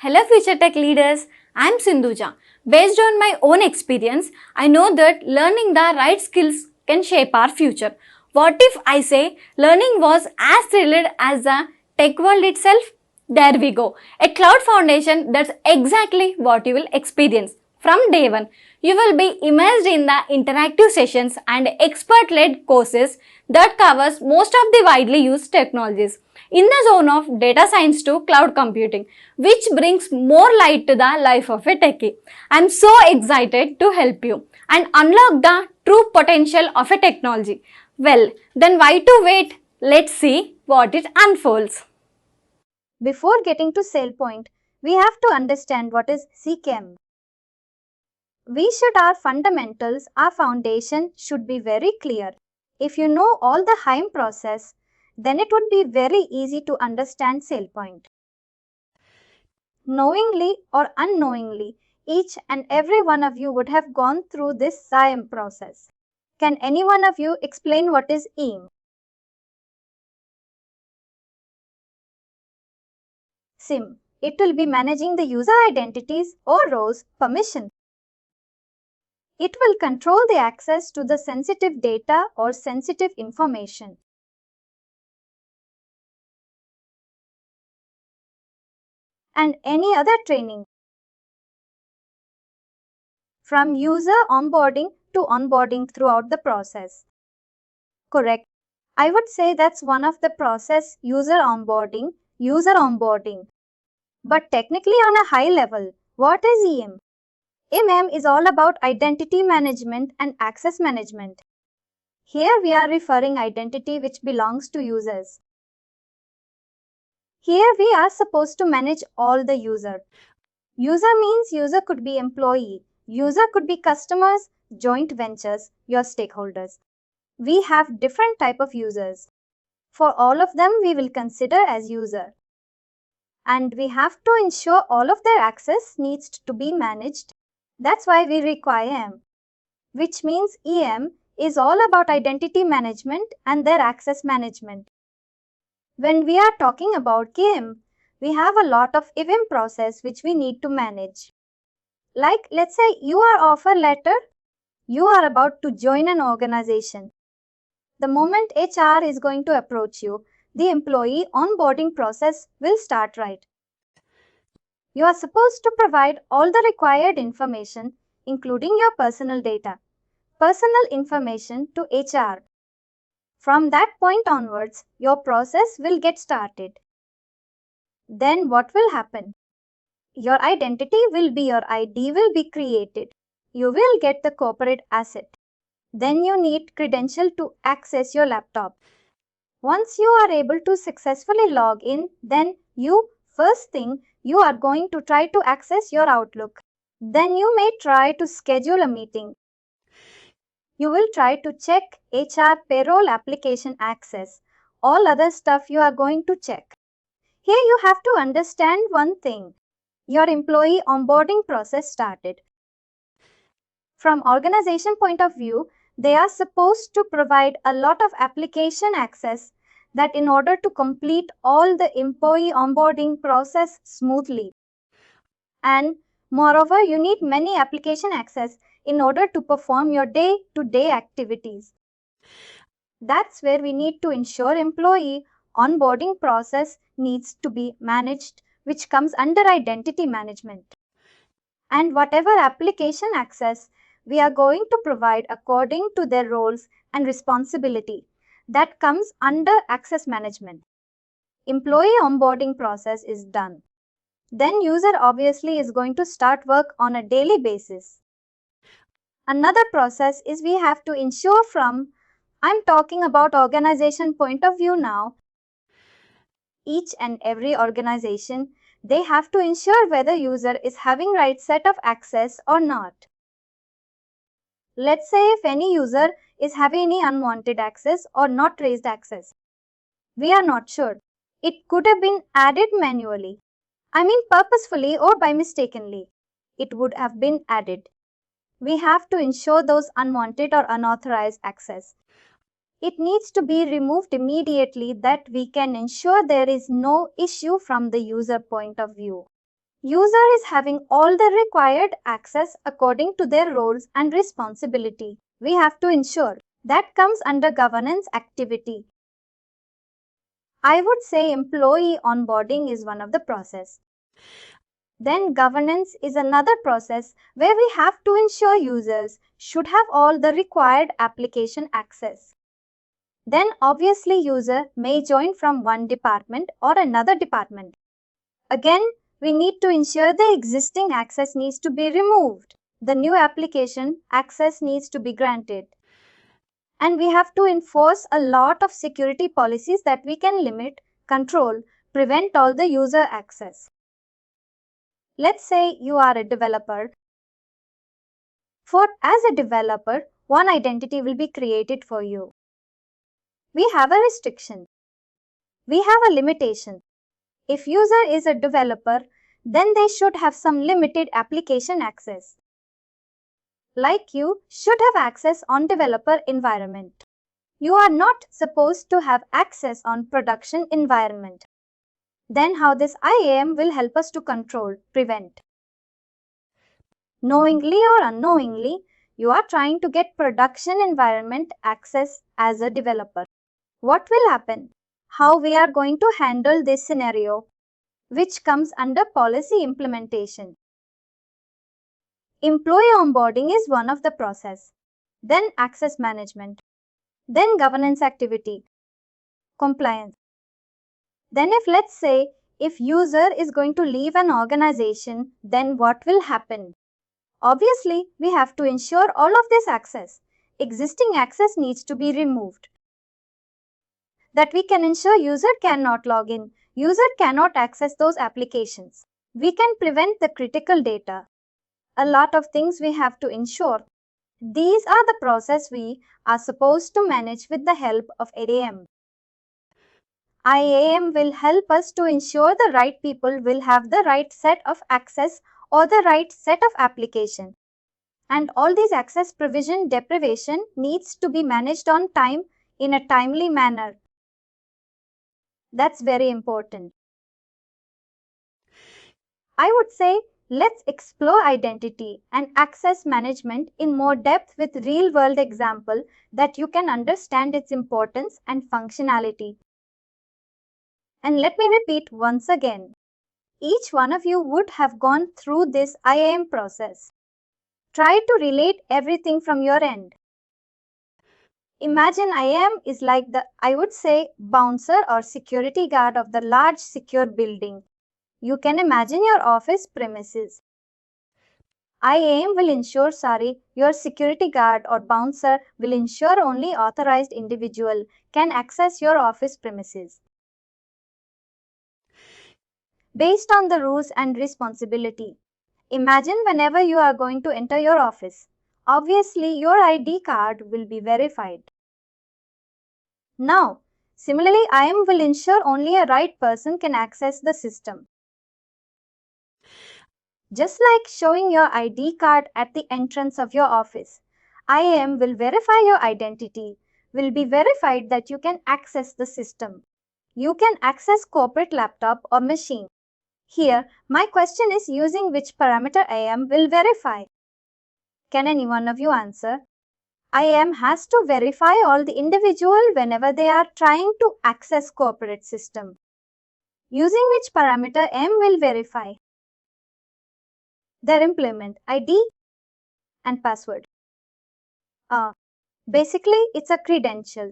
Hello future tech leaders, I am Sindhuja. Based on my own experience, I know that learning the right skills can shape our future. What if I say learning was as thrilled as the tech world itself? There we go. A cloud foundation, that's exactly what you will experience. From day one, you will be immersed in the interactive sessions and expert-led courses that covers most of the widely used technologies in the zone of data science to cloud computing, which brings more light to the life of a techie. I'm so excited to help you and unlock the true potential of a technology. Well, then why to wait? Let's see what it unfolds. Before getting to Sailpoint, we have to understand what is CChem. Our fundamentals, our foundation should be very clear. If you know all the HIME process, then it would be very easy to understand Sailpoint. Knowingly or unknowingly, each and every one of you would have gone through this SIAM process. Can any one of you explain what is EAM? SIM. It will be managing the user identities or roles permission. It will control the access to the sensitive data or sensitive information. And any other training. From user onboarding to onboarding throughout the process. Correct. I would say that's one of the process user onboarding. But technically on a high level, what is EM? EM is all about identity management and access management. Here we are referring identity which belongs to users. Here we are supposed to manage all the user. User means user could be employee, user could be customers, joint ventures, your stakeholders. We have different type of users. For all of them we will consider as user. And we have to ensure all of their access needs to be managed. That's why we require EM, which means EM is all about identity management and their access management. When we are talking about KM, we have a lot of event process which we need to manage. Like let's say you are offer letter, you are about to join an organization. The moment HR is going to approach you, the employee onboarding process will start right. You are supposed to provide all the required information, including your personal data, personal information to HR. From that point onwards, your process will get started. Then what will happen? Your identity will be your ID will be created. You will get the corporate asset. Then you need credential to access your laptop. Once you are able to successfully log in, then first thing you are going to try to access your Outlook. Then you may try to schedule a meeting. You will try to check HR payroll application access. All other stuff you are going to check. Here you have to understand one thing. Your employee onboarding process started. From organization point of view, they are supposed to provide a lot of application access that in order to complete all the employee onboarding process smoothly. And moreover, you need many application access in order to perform your day-to-day activities. That's where we need to ensure employee onboarding process needs to be managed, which comes under identity management. And whatever application access we are going to provide according to their roles and responsibility, that comes under access management. Employee onboarding process is done. Then user obviously is going to start work on a daily basis. Another process is we have to ensure I'm talking about organization point of view now. Each and every organization, they have to ensure whether user is having right set of access or not. Let's say if any user is having any unwanted access or not raised access. We are not sure. It could have been added manually. I mean purposefully or by mistakenly. It would have been added. We have to ensure those unwanted or unauthorized access. It needs to be removed immediately that we can ensure there is no issue from the user point of view. User is having all the required access according to their roles and responsibility. We have to ensure that comes under governance activity. I would say employee onboarding is one of the process. Then governance is another process where we have to ensure users should have all the required application access. Then obviously user may join from one department or another department. Again, we need to ensure the existing access needs to be removed. The new application access needs to be granted. And we have to enforce a lot of security policies that we can limit, control, prevent all the user access. Let's say you are a developer. As a developer, one identity will be created for you. We have a restriction. We have a limitation. If user is a developer, then they should have some limited application access. Like you should have access on developer environment. You are not supposed to have access on production environment. Then how this IAM will help us to control, prevent. Knowingly or unknowingly, you are trying to get production environment access as a developer. What will happen? How we are going to handle this scenario, which comes under policy implementation. Employee onboarding is one of the process. Then access management. Then governance activity. Compliance. Then let's say if user is going to leave an organization, then what will happen? Obviously, we have to ensure all of this access. Existing access needs to be removed. That we can ensure user cannot log in, user cannot access those applications. We can prevent the critical data. A lot of things we have to ensure. These are the process we are supposed to manage with the help of IAM. IAM will help us to ensure the right people will have the right set of access or the right set of application. And all these access provision deprivation needs to be managed on time in a timely manner. That's very important. I would say let's explore identity and access management in more depth with real-world example that you can understand its importance and functionality. And let me repeat once again. Each one of you would have gone through this IAM process. Try to relate everything from your end. Imagine IAM is like the, I would say, bouncer or security guard of the large secure building. You can imagine your office premises. IAM will ensure, your security guard or bouncer will ensure only authorized individual can access your office premises. Based on the rules and responsibility. Imagine whenever you are going to enter your office. Obviously, your ID card will be verified. Now, similarly, IAM will ensure only a right person can access the system. Just like showing your ID card at the entrance of your office, IAM will verify your identity, will be verified that you can access the system. You can access corporate laptop or machine. Here, my question is using which parameter IAM will verify? Can any one of you answer? IAM has to verify all the individual whenever they are trying to access corporate system. Using which parameter IAM will verify? Their implement ID and password. Basically, it's a credential.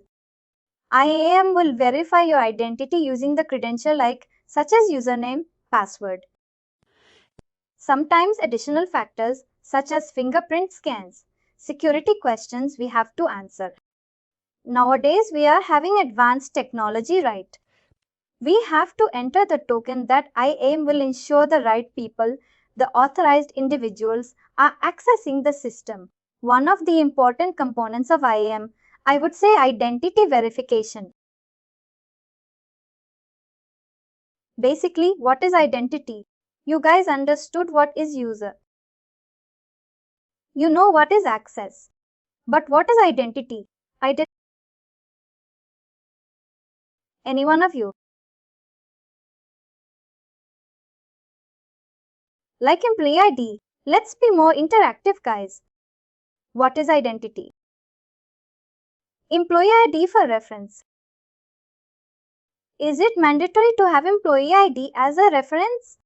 IAM will verify your identity using the credential such as username, password. Sometimes additional factors such as fingerprint scans, security questions we have to answer. Nowadays, we are having advanced technology, right? We have to enter the token that IAM will ensure the right people, the authorized individuals, are accessing the system. One of the important components of IAM, I would say identity verification. Basically, what is identity? You guys understood what is user. You know what is access. But what is identity? Any one of you? Like employee ID, let's be more interactive, guys. What is identity? Employee ID for reference. Is it mandatory to have employee ID as a reference?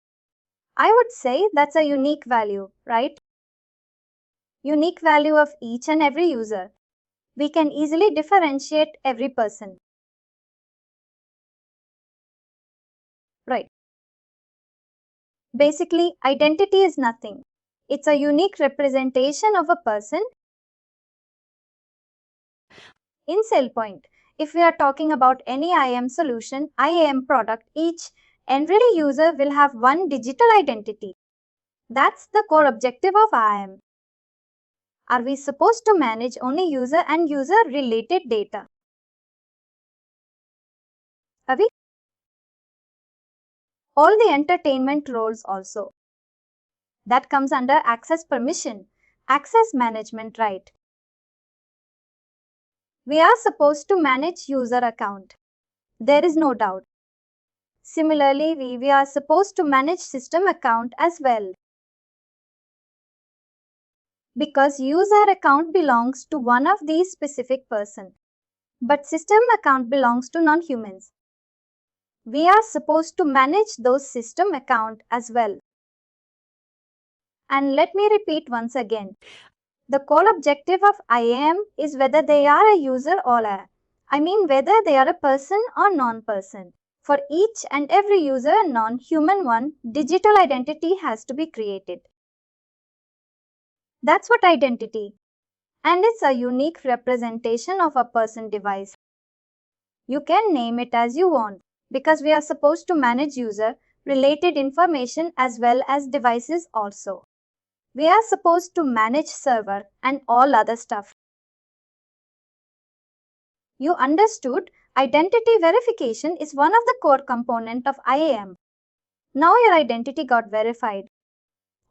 I would say that's a unique value, right? Unique value of each and every user. We can easily differentiate every person. Right. Basically, identity is nothing. It's a unique representation of a person. In Sailpoint, if we are talking about any IAM solution, IAM product, each every user will have one digital identity. That's the core objective of IAM. Are we supposed to manage only user and user related data? Are we? All the entertainment roles also. That comes under access permission, access management, right? We are supposed to manage user account. There is no doubt. Similarly, we are supposed to manage system account as well. Because user account belongs to one of these specific person. But system account belongs to non-humans. We are supposed to manage those system account as well. And let me repeat once again. The core objective of IAM is whether they are a user or whether they are a person or non-person. For each and every user, non-human one, digital identity has to be created. That's what identity. And it's a unique representation of a person device. You can name it as you want because we are supposed to manage user related information as well as devices also. We are supposed to manage server and all other stuff. You understood? Identity verification is one of the core components of IAM. Now your identity got verified.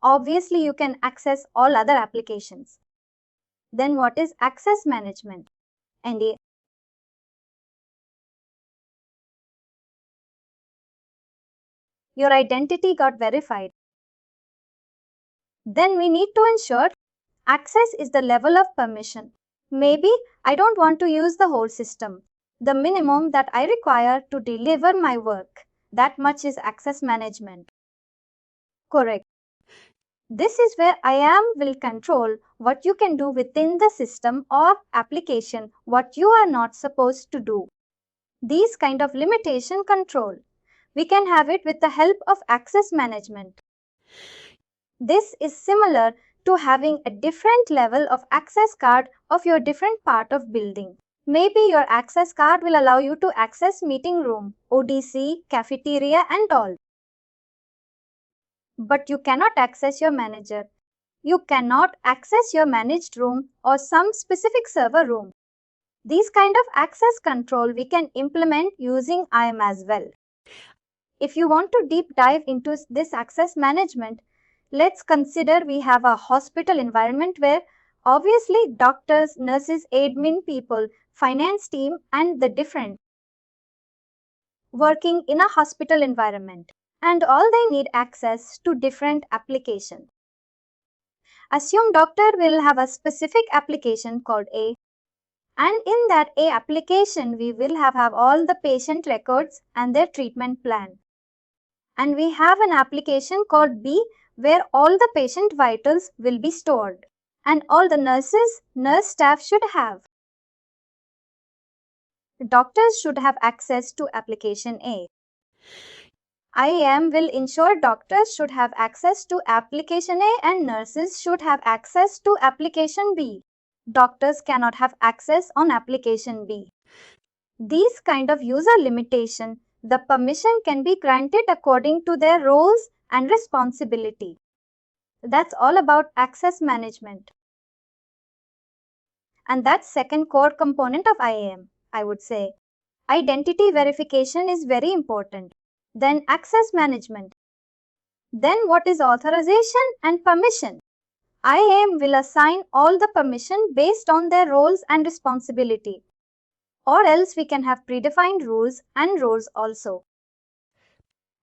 Obviously, you can access all other applications. Then what is access management? Your identity got verified. Then we need to ensure access is the level of permission. Maybe I don't want to use the whole system. The minimum that I require to deliver my work. That much is access management. Correct. This is where IAM will control what you can do within the system or application, what you are not supposed to do. These kind of limitation control. We can have it with the help of access management. This is similar to having a different level of access card of your different part of building. Maybe your access card will allow you to access meeting room, ODC, cafeteria and all. But you cannot access your manager. You cannot access your managed room or some specific server room. These kind of access control we can implement using IAM as well. If you want to deep dive into this access management, let's consider we have a hospital environment where obviously doctors, nurses, admin people, finance team and the different working in a hospital environment and all they need access to different applications. Assume doctor will have a specific application called A and in that A application we will have all the patient records and their treatment plan. And we have an application called B where all the patient vitals will be stored and all the nurse staff should have. Doctors should have access to application A. IAM will ensure doctors should have access to application A and nurses should have access to application B. Doctors cannot have access on application B. These kind of user limitation, the permission can be granted according to their roles and responsibility. That's all about access management. And that's second core component of IAM, I would say. Identity verification is very important. Then access management. Then what is authorization and permission? IAM will assign all the permission based on their roles and responsibility. Or else we can have predefined rules and roles also.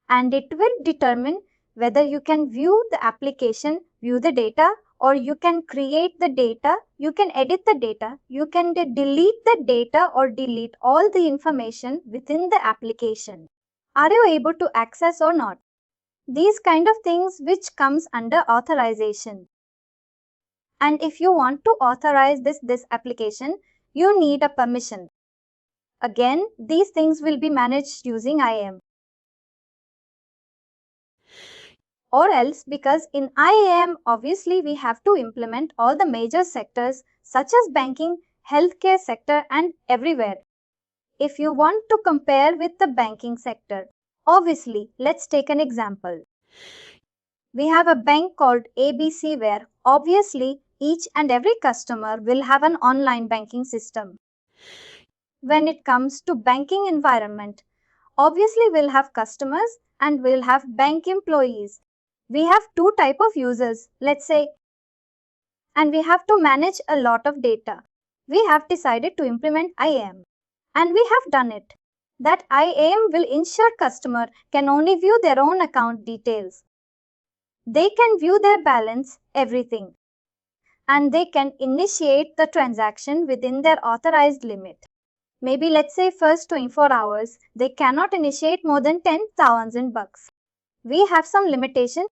And it will determine whether you can view the application, view the data, or you can create the data, you can edit the data, you can delete the data or delete all the information within the application. Are you able to access or not? These kind of things which comes under authorization. And if you want to authorize this application, you need a permission. Again, these things will be managed using IAM. Or else, because in IAM, obviously we have to implement all the major sectors such as banking, healthcare sector and everywhere. If you want to compare with the banking sector, obviously, let's take an example. We have a bank called ABC where obviously each and every customer will have an online banking system. When it comes to banking environment, obviously we'll have customers and we'll have bank employees. We have two type of users, let's say, and we have to manage a lot of data. We have decided to implement IAM and we have done it. That IAM will ensure customer can only view their own account details. They can view their balance, everything. And they can initiate the transaction within their authorized limit. Maybe let's say first 24 hours, they cannot initiate more than 10,000 bucks. We have some limitation.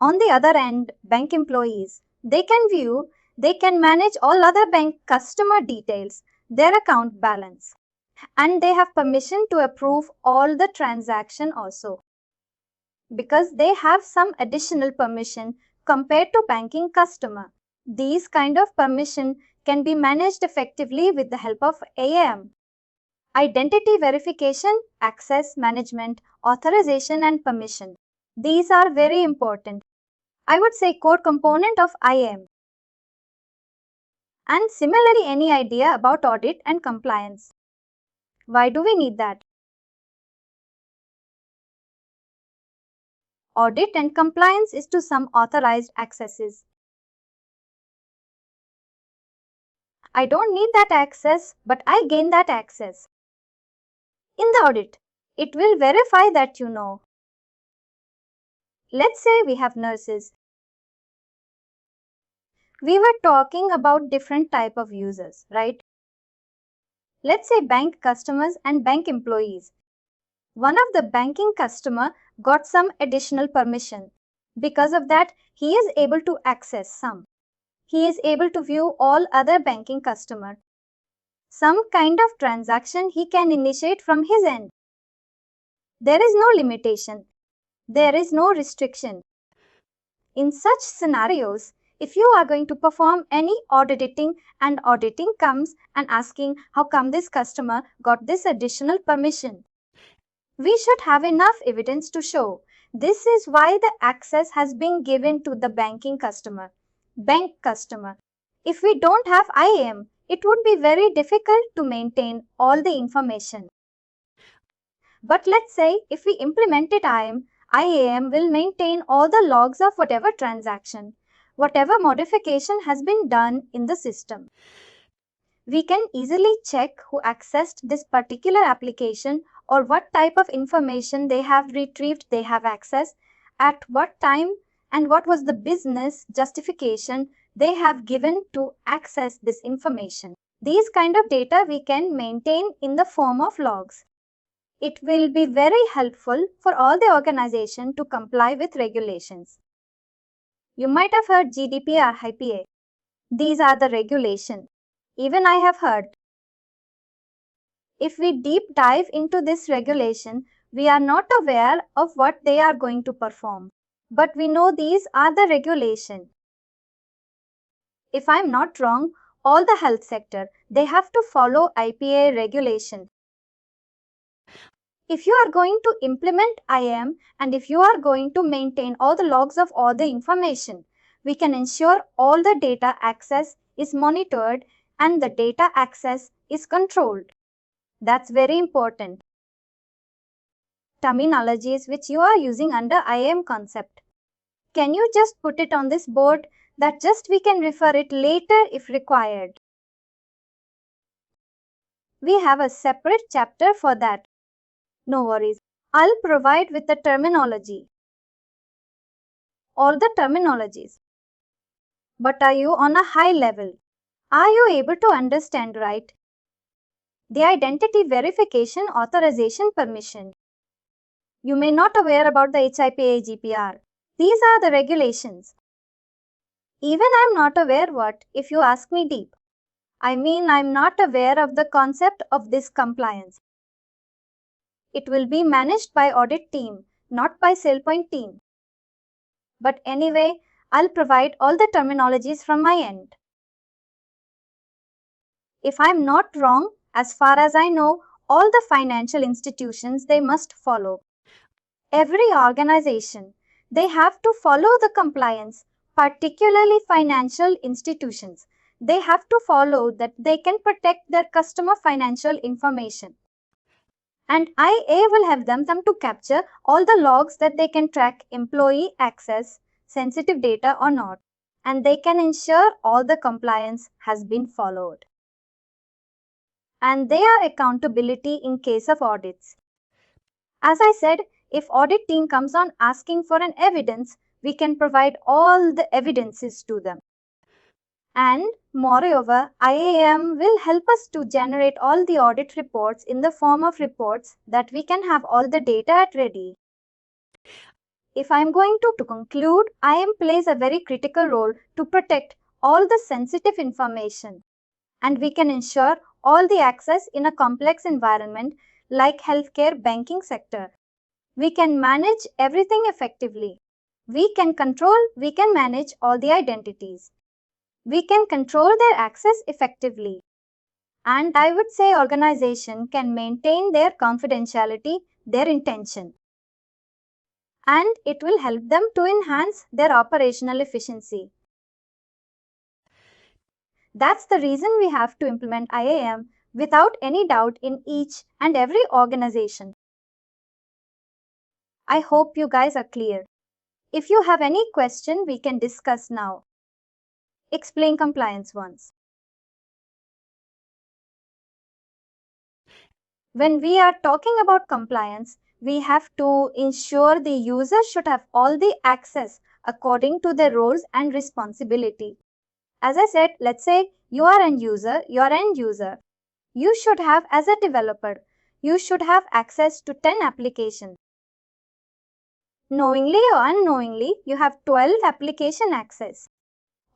On the other end, bank employees, they can manage all other bank customer details, their account balance. And they have permission to approve all the transaction also. Because they have some additional permission compared to banking customer. These kind of permission can be managed effectively with the help of IAM. Identity verification, access management, authorization and permission. These are very important. I would say core component of IAM. And similarly, any idea about audit and compliance? Why do we need that? Audit and compliance is to some authorized accesses. I don't need that access, but I gain that access. In the audit, it will verify that you know. Let's say we have nurses. We were talking about different type of users, right? Let's say bank customers and bank employees. One of the banking customer got some additional permission. Because of that, he is able to access some. He is able to view all other banking customer. Some kind of transaction he can initiate from his end. There is no limitation. There is no restriction. In such scenarios, if you are going to perform any auditing and auditing comes and asking how come this customer got this additional permission, we should have enough evidence to show this is why the access has been given to the banking customer, bank customer. If we don't have IAM, it would be very difficult to maintain all the information. But let's say if we implemented IAM will maintain all the logs of whatever transaction, whatever modification has been done in the system. We can easily check who accessed this particular application or what type of information they have retrieved, they have access, at what time and what was the business justification they have given to access this information. These kind of data we can maintain in the form of logs. It will be very helpful for all the organization to comply with regulations. You might have heard GDPR, IPA. These are the regulations. Even I have heard. If we deep dive into this regulation, we are not aware of what they are going to perform. But we know these are the regulations. If I'm not wrong, all the health sector, they have to follow IPA regulation. If you are going to implement IAM and if you are going to maintain all the logs of all the information, we can ensure all the data access is monitored and the data access is controlled. That's very important. Terminologies which you are using under IAM concept. Can you just put it on this board that just we can refer it later if required? We have a separate chapter for that. No worries. I'll provide with the terminology or the terminologies. But are you on a high level? Are you able to understand right? The identity verification authorization permission. You may not aware about the HIPAA GPR. These are the regulations. Even I'm not aware what if you ask me deep. I mean I'm not aware of the concept of this compliance. It will be managed by audit team, not by Sailpoint team. But anyway, I'll provide all the terminologies from my end. If I'm not wrong, as far as I know, all the financial institutions they must follow. Every organization, they have to follow the compliance, particularly financial institutions. They have to follow that they can protect their customer financial information. And IA will have them to capture all the logs that they can track employee access, sensitive data or not. And they can ensure all the compliance has been followed. And they are accountability in case of audits. As I said, if audit team comes on asking for an evidence, we can provide all the evidences to them. And moreover, IAM will help us to generate all the audit reports in the form of reports that we can have all the data at ready. If I am going to conclude, IAM plays a very critical role to protect all the sensitive information. And we can ensure all the access in a complex environment like healthcare banking sector. We can manage everything effectively. We can manage all the identities. We can control their access effectively. And I would say organization can maintain their confidentiality, their intention. And it will help them to enhance their operational efficiency. That's the reason we have to implement IAM without any doubt in each and every organization. I hope you guys are clear. If you have any question, we can discuss now. Explain compliance once. When we are talking about compliance, we have to ensure the user should have all the access according to their roles and responsibility. As I said, let's say you are an user, You should have, as a developer, you should have access to 10 applications. Knowingly or unknowingly, you have 12 application access.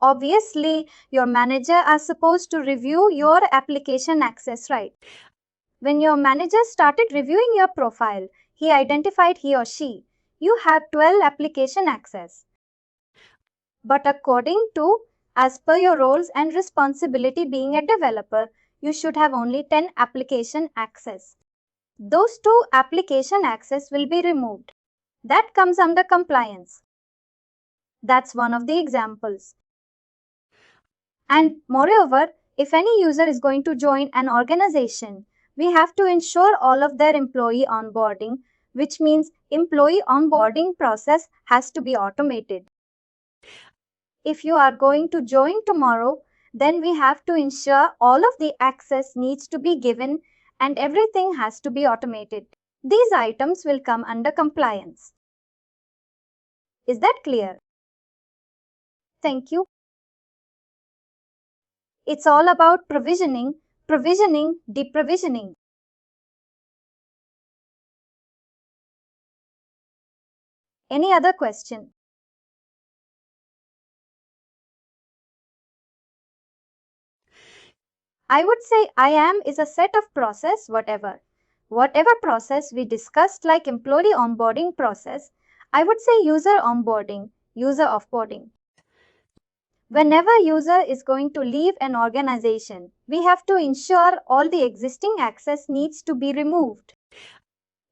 Obviously, your manager are supposed to review your application access, right? When your manager started reviewing your profile, he identified he or she, you have 12 application access. But as per your roles and responsibility being a developer, you should have only 10 application access. Those 2 application access will be removed. That comes under compliance. That's one of the examples. And moreover, if any user is going to join an organization, we have to ensure all of their employee onboarding, which means employee onboarding process has to be automated. If you are going to join tomorrow, then we have to ensure all of the access needs to be given and everything has to be automated. These items will come under compliance. Is that clear? Thank you. It's all about provisioning, deprovisioning. Any other question? I would say IAM is a set of process, whatever process we discussed, like employee onboarding process, I would say user onboarding, user offboarding. Whenever user is going to leave an organization, we have to ensure all the existing access needs to be removed.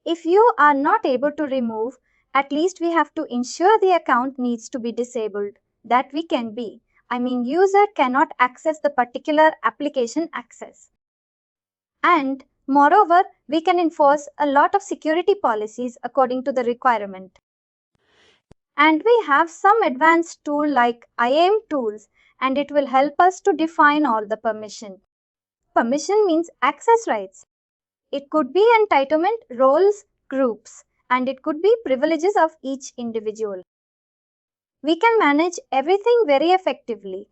If you are not able to remove, at least we have to ensure the account needs to be disabled. That we can be. User cannot access the particular application access. And moreover, we can enforce a lot of security policies according to the requirement. And we have some advanced tool like IAM tools, and it will help us to define all the permission. Permission means access rights. It could be entitlement, roles, groups, and it could be privileges of each individual. We can manage everything very effectively.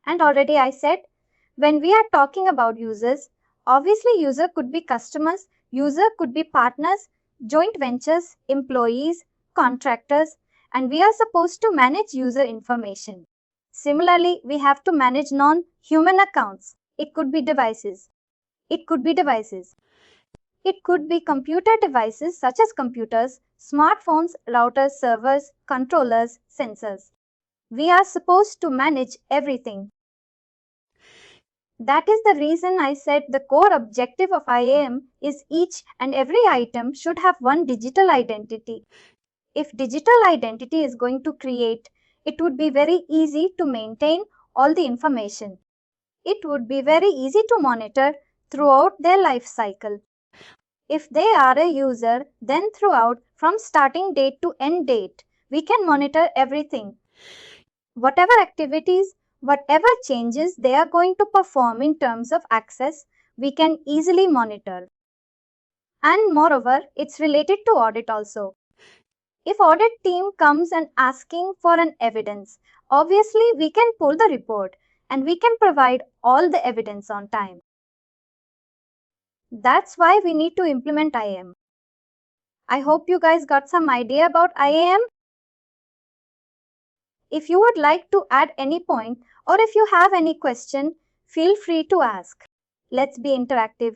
And already I said, when we are talking about users, obviously user could be customers, user could be partners, joint ventures, employees, contractors, and we are supposed to manage user information. Similarly, we have to manage non-human accounts. It could be devices. It could be devices. It could be computer devices such as computers, smartphones, routers, servers, controllers, sensors. We are supposed to manage everything. That is the reason I said the core objective of IAM is each and every item should have one digital identity. If digital identity is going to create, it would be very easy to maintain all the information. It would be very easy to monitor throughout their life cycle. If they are a user, then throughout from starting date to end date, we can monitor everything. Whatever activities, whatever changes they are going to perform in terms of access, we can easily monitor. And moreover, it's related to audit also. If audit team comes and asking for an evidence, obviously we can pull the report and we can provide all the evidence on time. That's why we need to implement IAM. I hope you guys got some idea about IAM. If you would like to add any point or if you have any question, feel free to ask. Let's be interactive.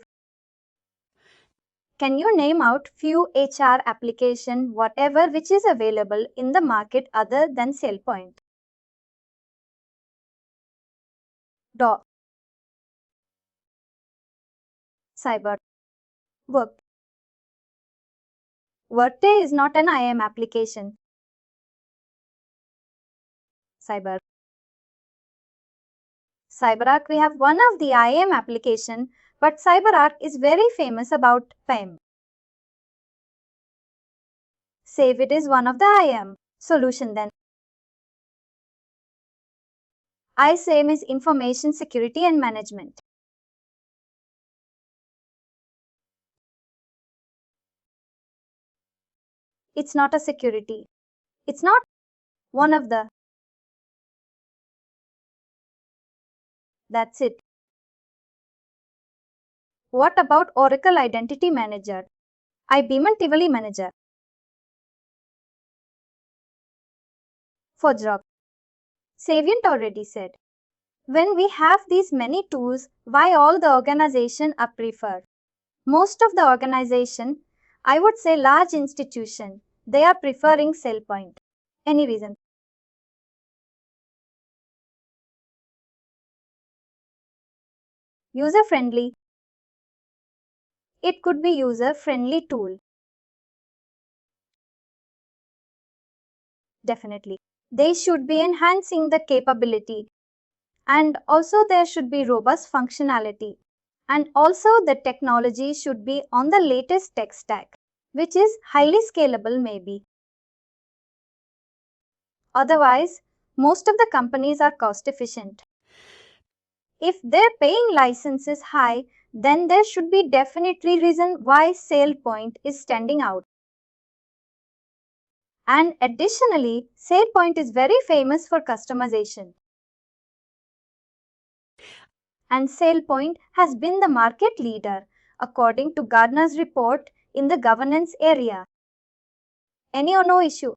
Can you name out few HR application whatever which is available in the market other than Sailpoint? Do. Cyber. Work. Workday is not an IAM application. Cyber. CyberArk, we have one of the IAM application, but CyberArk is very famous about PEM. Save it is one of the IAM solution then. ISAM is information security and management. It's not a security. It's not one of the. That's it. What about Oracle Identity Manager? IBM Tivoli Manager. ForgeRock. Savient already said. When we have these many tools, why all the organization are prefer? Most of the organization, I would say large institution, they are preferring Sailpoint. Any reason? User-friendly. It could be user-friendly tool. Definitely. They should be enhancing the capability. And also there should be robust functionality. And also the technology should be on the latest tech stack, which is highly scalable maybe. Otherwise, most of the companies are cost efficient. If their paying license is high, then there should be definitely reason why Sailpoint is standing out. And additionally, Sailpoint is very famous for customization. And Sailpoint has been the market leader according to Gartner's report in the governance area. Any or no issue?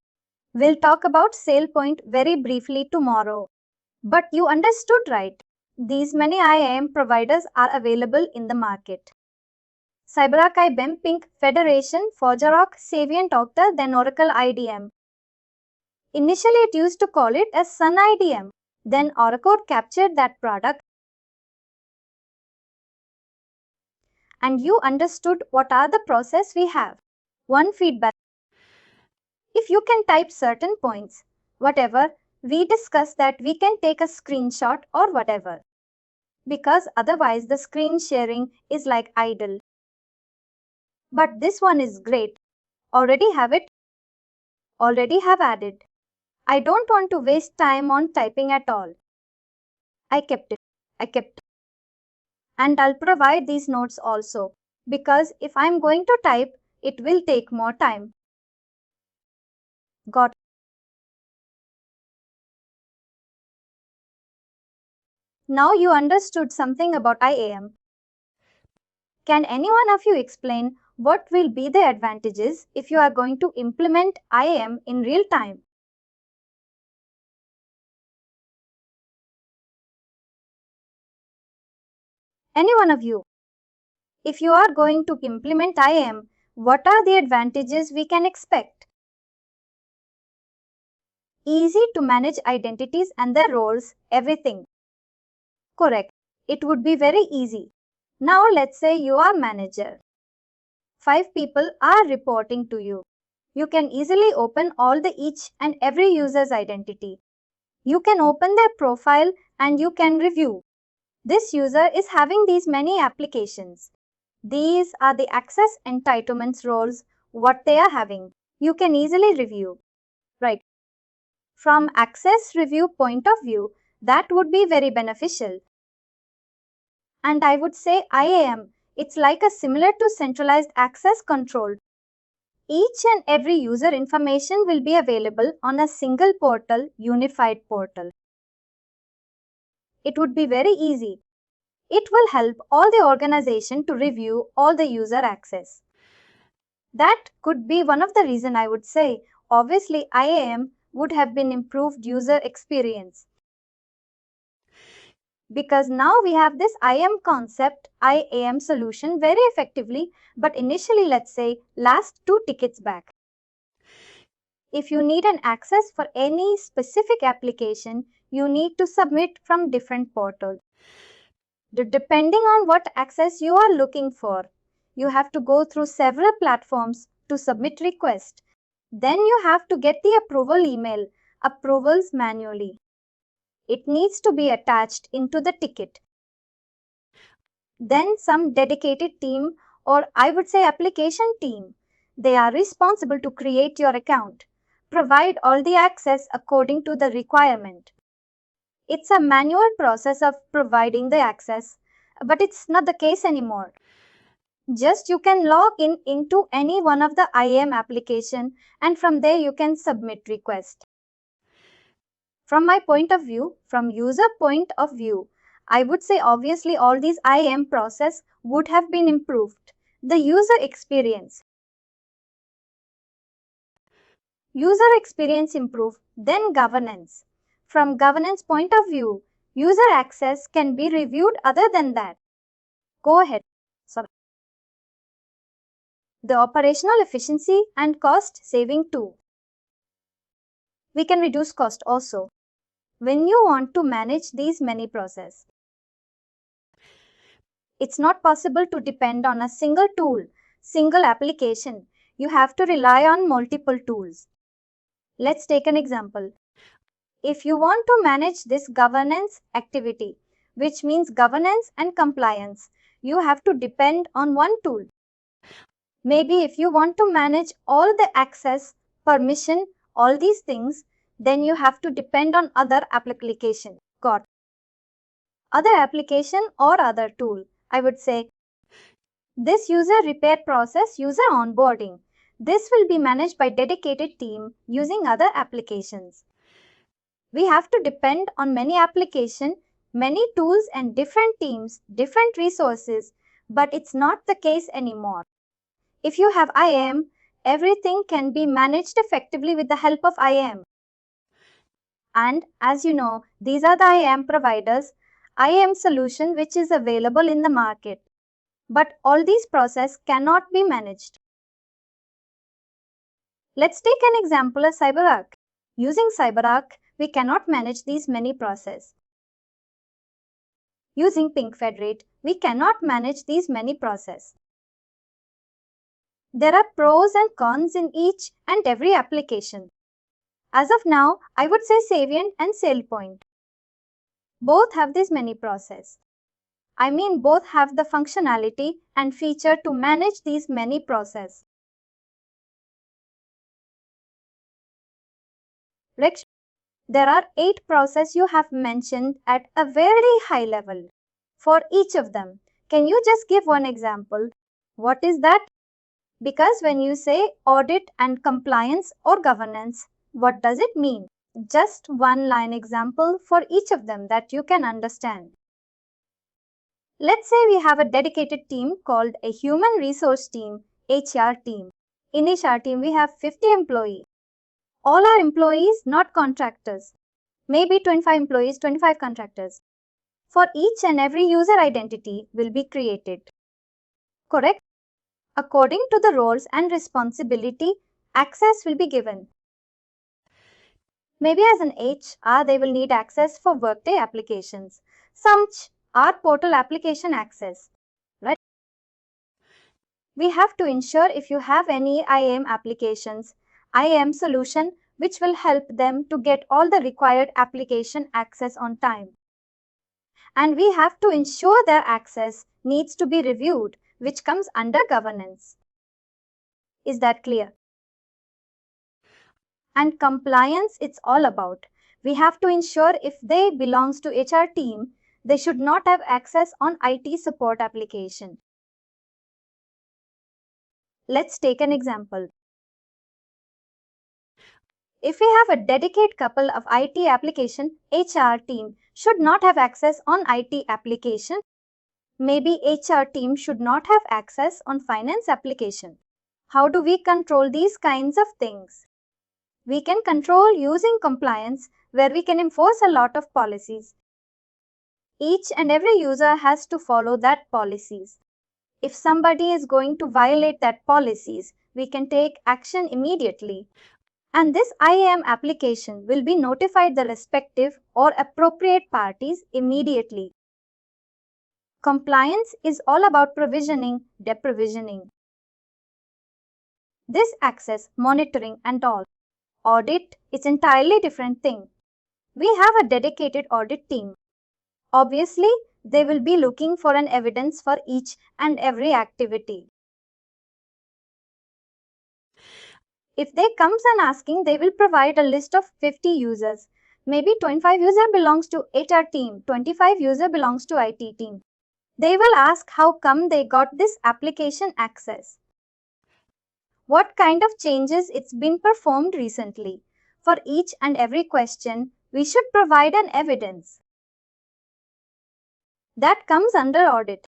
We'll talk about Sailpoint very briefly tomorrow. But you understood right. These many IAM providers are available in the market. CyberArk, IBM, Pink, Federation, ForgeRock, Savient, Okta, then Oracle IDM. Initially, it used to call it as Sun IDM. Then Oracle captured that product. And you understood what are the process we have. One feedback. If you can type certain points, whatever, we discuss that we can take a screenshot or whatever. Because otherwise the screen sharing is like idle. But this one is great. Already have it. Already have added. I don't want to waste time on typing at all. I kept it. And I'll provide these notes also, because if I'm going to type, it will take more time. Got it. Now you understood something about IAM. Can any one of you explain what will be the advantages if you are going to implement IAM in real time? Any one of you? If you are going to implement IAM, what are the advantages we can expect? Easy to manage identities and their roles, everything. Correct. It would be very easy. Now let's say you are manager. 5 people are reporting to you. You can easily open all the each and every user's identity. You can open their profile and you can review. This user is having these many applications. These are the access entitlements roles, what they are having. You can easily review. Right. From access review point of view, that would be very beneficial. And I would say IAM, it's like a similar to centralized access control. Each and every user information will be available on a single portal, unified portal. It would be very easy. It will help all the organization to review all the user access. That could be one of the reason I would say. Obviously, IAM would have been improved user experience. Because now we have this IAM concept, IAM solution very effectively, but initially let's say last 2 tickets back. If you need an access for any specific application, you need to submit from different portals. Depending on what access you are looking for, you have to go through several platforms to submit request. Then you have to get the approval email, approvals manually. It needs to be attached into the ticket. Then some dedicated team, or I would say application team, they are responsible to create your account, provide all the access according to the requirement. It's a manual process of providing the access, but it's not the case anymore. Just you can log in into any one of the IAM application and from there you can submit request. From my point of view, from user point of view, I would say obviously all these IAM process would have been improved. The user experience. User experience improve, then governance. From governance point of view, user access can be reviewed other than that. Go ahead. Sorry. The operational efficiency and cost saving too. We can reduce cost also when you want to manage these many processes. It's not possible to depend on a single tool, single application. You have to rely on multiple tools. Let's take an example. If you want to manage this governance activity, which means governance and compliance, you have to depend on one tool. Maybe if you want to manage all the access, permission, all these things, then you have to depend on other application. Got other application or other tool. I would say this user repair process, user onboarding. This will be managed by dedicated team using other applications. We have to depend on many applications, many tools and different teams, different resources, but it's not the case anymore. If you have IAM, everything can be managed effectively with the help of IAM. And as you know, these are the IAM providers, IAM solution which is available in the market. But all these processes cannot be managed. Let's take an example of CyberArk. Using CyberArk, we cannot manage these many processes. Using Ping Federate, we cannot manage these many processes. There are pros and cons in each and every application. As of now, I would say Savient and Sailpoint. Both have these many processes. I mean both have the functionality and feature to manage these many processes. There are 8 processes you have mentioned at a very high level. For each of them, can you just give one example? What is that? Because when you say audit and compliance or governance, what does it mean? Just one line example for each of them that you can understand. Let's say we have a dedicated team called a human resource team, HR team. In HR team, we have 50 employees. All are employees, not contractors. Maybe 25 employees, 25 contractors. For each and every user identity will be created. Correct? According to the roles and responsibility, access will be given. Maybe as an HR, they will need access for Workday applications. Some are portal application access, right? We have to ensure if you have any IAM applications, IAM solution which will help them to get all the required application access on time. And we have to ensure their access needs to be reviewed, which comes under governance. Is that clear? And compliance it's all about. We have to ensure if they belongs to HR team, they should not have access on IT support application. Let's take an example. If we have a dedicated couple of IT application, HR team should not have access on IT application. Maybe HR team should not have access on finance application. How do we control these kinds of things? We can control using compliance where we can enforce a lot of policies. Each and every user has to follow that policies. If somebody is going to violate that policies, we can take action immediately. And this IAM application will be notified the respective or appropriate parties immediately. Compliance is all about provisioning, deprovisioning. This access, monitoring and all. Audit is entirely different thing. We have a dedicated audit team. Obviously, they will be looking for an evidence for each and every activity. If they comes and asking, they will provide a list of 50 users. Maybe 25 user belongs to HR team, 25 user belongs to IT team. They will ask how come they got this application access. What kind of changes it's been performed recently. For each and every question, we should provide an evidence. That comes under audit.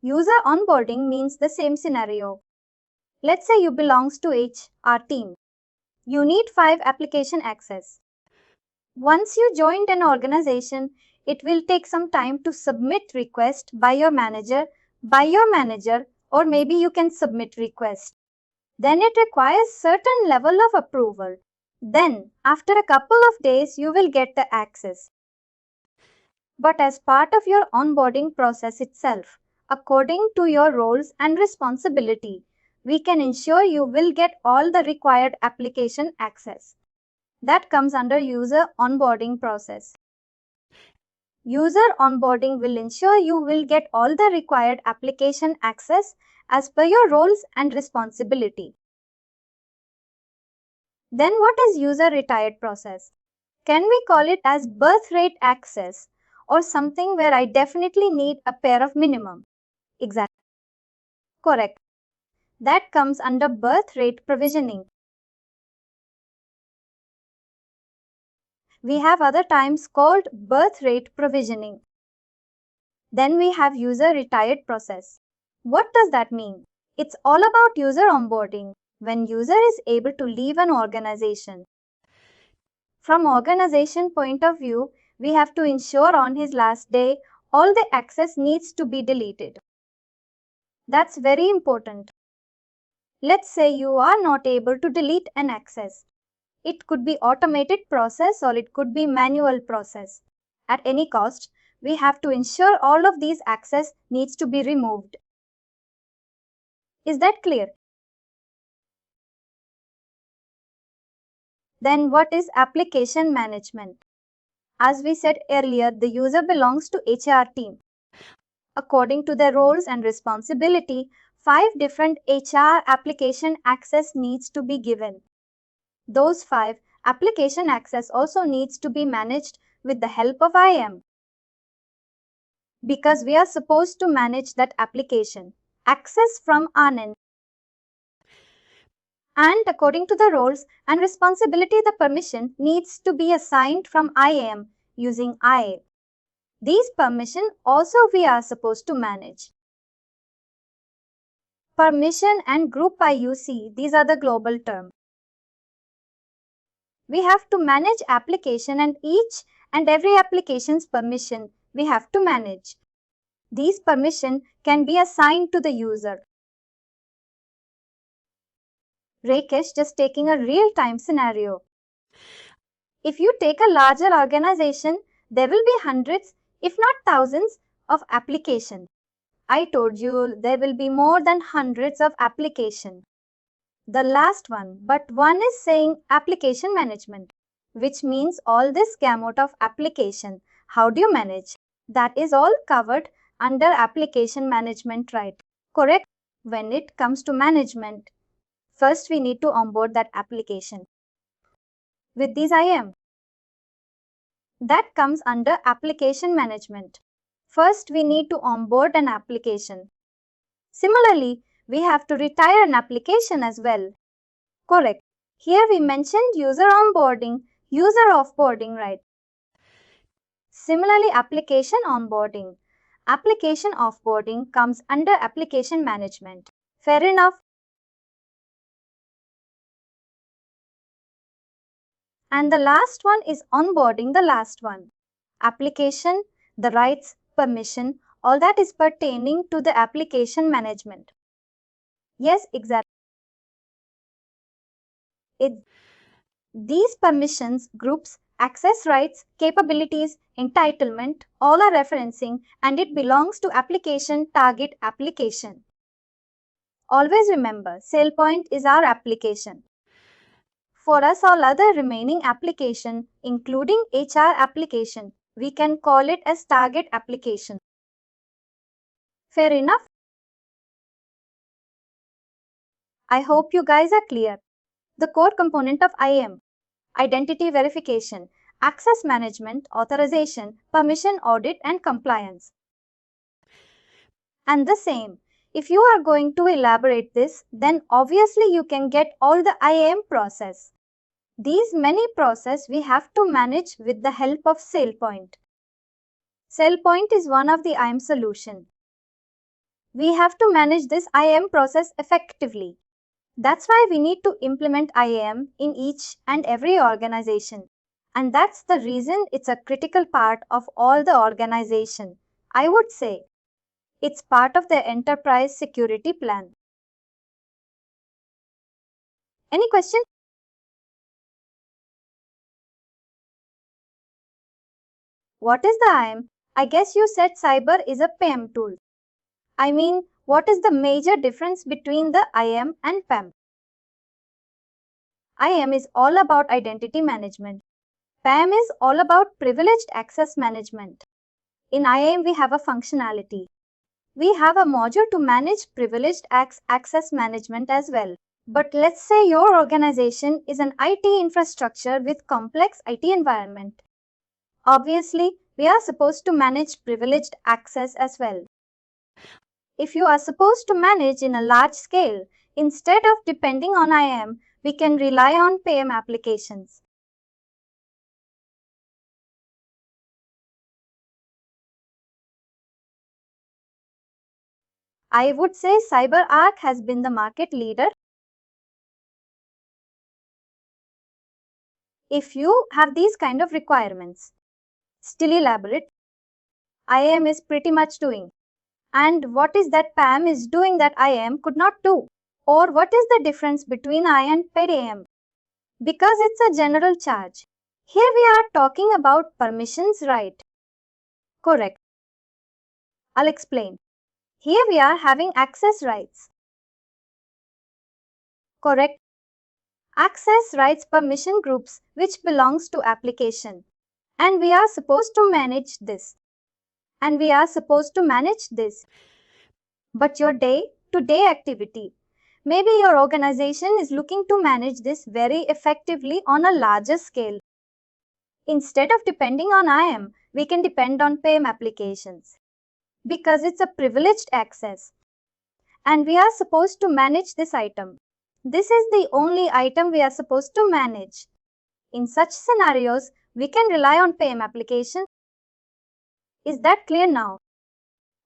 User onboarding means the same scenario. Let's say you belongs to HR team. You need 5 application access. Once you joined an organization, it will take some time to submit request by your manager, or maybe you can submit request. Then it requires certain level of approval. Then, after a couple of days, you will get the access. But as part of your onboarding process itself, according to your roles and responsibility, we can ensure you will get all the required application access. That comes under user onboarding process. User onboarding will ensure you will get all the required application access as per your roles and responsibility. Then what is user retired process? Can we call it as birth rate access or something where I definitely need a pair of minimum? Exactly. Correct. That comes under birth rate provisioning. We have other times called birth rate provisioning. Then we have user retired process. What does that mean? It's all about user onboarding when user is able to leave an organization. From organization point of view, we have to ensure on his last day, all the access needs to be deleted. That's very important. Let's say you are not able to delete an access. It could be automated process or it could be manual process. At any cost, we have to ensure all of these access needs to be removed. Is that clear? Then what is application management? As we said earlier, the user belongs to HR team. According to their roles and responsibility, 5 different HR application access needs to be given. Those 5 application access also needs to be managed with the help of IAM. Because we are supposed to manage that application access from our end. And according to the roles and responsibility, the permission needs to be assigned from IAM using IA. These permission also we are supposed to manage. Permission and group IUC, these are the global terms. We have to manage application and each and every application's permission we have to manage. These permission can be assigned to the user. Rakesh, just taking a real-time scenario. If you take a larger organization, there will be hundreds, if not thousands, of applications. I told you there will be more than hundreds of applications. The last one, but one is saying application management, which means all this gamut of application. How do you manage? That is all covered under application management, right? Correct? When it comes to management, first we need to onboard that application. With these IAM, that comes under application management. First, we need to onboard an application. Similarly, we have to retire an application as well. Correct. Here we mentioned user onboarding, user offboarding, right? Similarly, application onboarding. Application offboarding comes under application management. Fair enough. And the last one is onboarding, the last one. Application, the rights, permission, all that is pertaining to the application management. Yes, exactly. These permissions, groups, access rights, capabilities, entitlement, all are referencing and it belongs to application, target application. Always remember, Sailpoint is our application. For us, all other remaining application, including HR application, we can call it as target application. Fair enough? I hope you guys are clear. The core component of IAM, identity verification, access management, authorization, permission audit and compliance. And the same, if you are going to elaborate this, then obviously you can get all the IAM process. These many process we have to manage with the help of Sailpoint. Sailpoint is one of the IAM solution. We have to manage this IAM process effectively. That's why we need to implement IAM in each and every organization. And that's the reason it's a critical part of all the organization. I would say it's part of the enterprise security plan. Any question? What is the IAM? I guess you said cyber is a PAM tool. I mean, what is the major difference between the IAM and PAM? IAM is all about identity management. PAM is all about privileged access management. In IAM, we have a functionality. We have a module to manage privileged access management as well. But let's say your organization is an IT infrastructure with complex IT environment. Obviously, we are supposed to manage privileged access as well. If you are supposed to manage in a large scale, instead of depending on IAM, we can rely on PAM applications. I would say CyberArk has been the market leader. If you have these kind of requirements, still elaborate, IAM is pretty much doing. And what is that PAM is doing that IAM could not do? Or what is the difference between IAM and PAM? Because it's a general charge. Here we are talking about permissions, right? Correct. I'll explain. Here we are having access rights. Correct. Access rights permission groups which belongs to application. And we are supposed to manage this. And we are supposed to manage this. But your day-to-day activity, Maybe your organization is looking to manage this very effectively on a larger scale. Instead of depending on IAM, we can depend on PAM applications because it's a privileged access and we are supposed to manage this item. This is the only item we are supposed to manage. In such scenarios, we can rely on PAM applications. Is that clear now?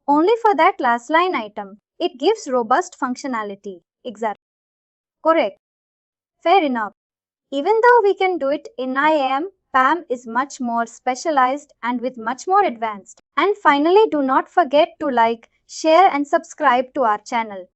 Only for that last line item. It gives robust functionality. Exactly. Correct. Fair enough. Even though we can do it in IAM, PAM is much more specialized and with much more advanced. And finally, do not forget to like, share and subscribe to our channel.